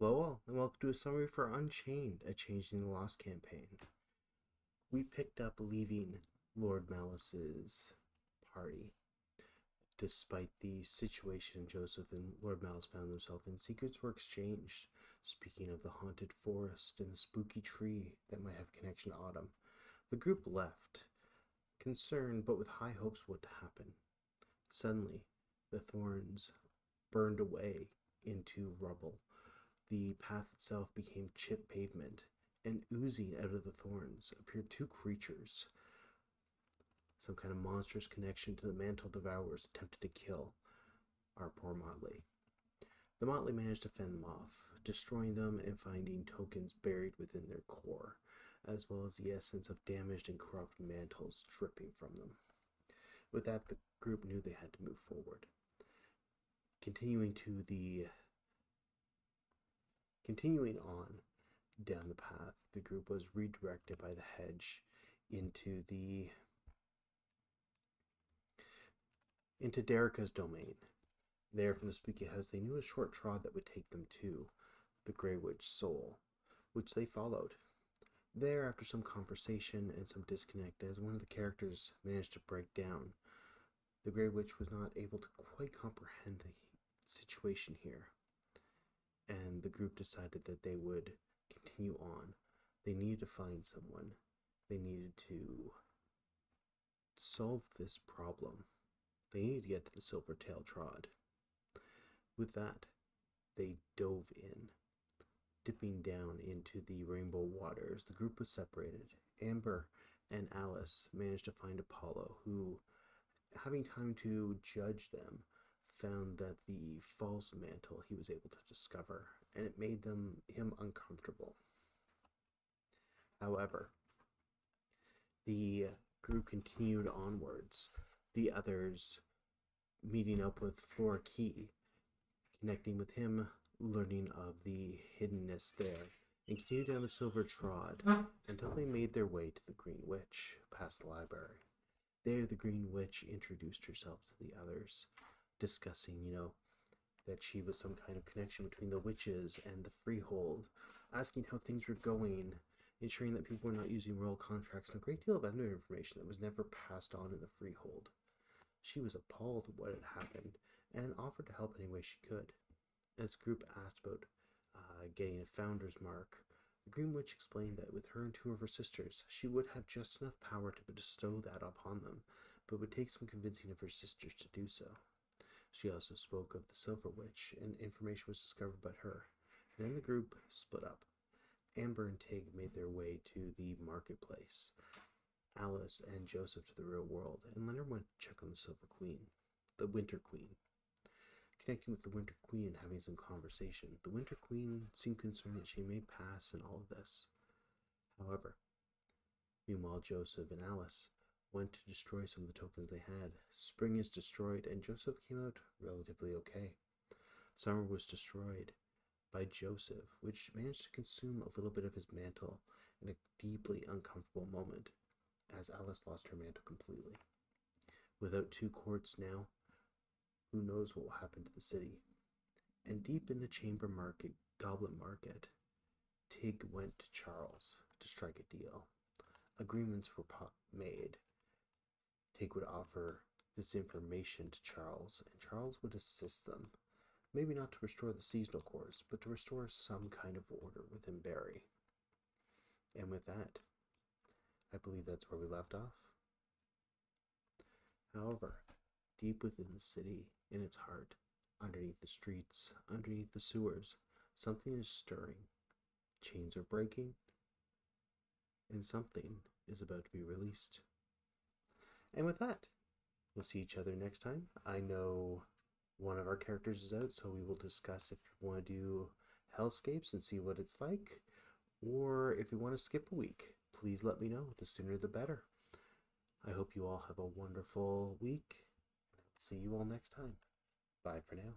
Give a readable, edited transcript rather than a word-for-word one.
Hello all, and welcome to a summary for Unchained, a Changeling the Lost campaign. We picked up leaving Lord Malice's party. Despite the situation Joseph and Lord Malice found themselves in, secrets were exchanged, speaking of the haunted forest and the spooky tree that might have connection to Autumn. The group left, concerned but with high hopes what to happen. Suddenly, the thorns burned away into rubble. The path itself became chipped pavement, and oozing out of the thorns appeared two creatures. Some kind of monstrous connection to the mantle devourers attempted to kill our poor Motley. The Motley managed to fend them off, destroying them and finding tokens buried within their core, as well as the essence of damaged and corrupt mantles dripping from them. With that, the group knew they had to move forward. Continuing on down the path, the group was redirected by the hedge into Derica's domain. There, from the spooky house, they knew a short trot that would take them to the Grey Witch Soul, which they followed. There, after some conversation and some disconnect, as one of the characters managed to break down, the Grey Witch was not able to quite comprehend the situation here, and the group decided that they would continue on. They needed to find someone. They needed to solve this problem. They needed to get to the Silvertail Trod. With that, they dove in, dipping down into the rainbow waters. The group was separated. Amber and Alice managed to find Apollo, who, having time to judge them, found that the false mantle he was able to discover, and it made him uncomfortable. However, the group continued onwards, the others meeting up with Flora Key, connecting with him, learning of the hiddenness there, and continued down the Silver Trod until they made their way to the Green Witch, past the library. There, the Green Witch introduced herself to the others, discussing, that she was some kind of connection between the witches and the freehold, asking how things were going, ensuring that people were not using royal contracts, and a great deal of other information that was never passed on in the freehold. She was appalled at what had happened and offered to help any way she could. As the group asked about getting a founder's mark, the Green Witch explained that with her and two of her sisters, she would have just enough power to bestow that upon them, but it would take some convincing of her sisters to do so. She also spoke of the Silver Witch, and information was discovered about her. And then the group split up. Amber and Tig made their way to the marketplace, Alice and Joseph to the real world, and Leonard went to check on the Silver Queen, the Winter Queen. Connecting with the Winter Queen and having some conversation, the Winter Queen seemed concerned that she may pass in all of this. However, meanwhile, Joseph and Alice went to destroy some of the tokens they had. Spring is destroyed, and Joseph came out relatively okay. Summer was destroyed by Joseph, which managed to consume a little bit of his mantle in a deeply uncomfortable moment, as Alice lost her mantle completely. Without two courts now, who knows what will happen to the city? And deep in the chamber market, Goblet Market, Tig went to Charles to strike a deal. Agreements were made. Tig would offer this information to Charles, and Charles would assist them. Maybe not to restore the seasonal course, but to restore some kind of order within Barry. And with that, I believe that's where we left off. However, deep within the city, in its heart, underneath the streets, underneath the sewers, something is stirring. Chains are breaking, and something is about to be released. And with that, we'll see each other next time. I know one of our characters is out, so we will discuss if you want to do Hellscapes and see what it's like, or if you want to skip a week. Please let me know. The sooner the better. I hope you all have a wonderful week. See you all next time. Bye for now.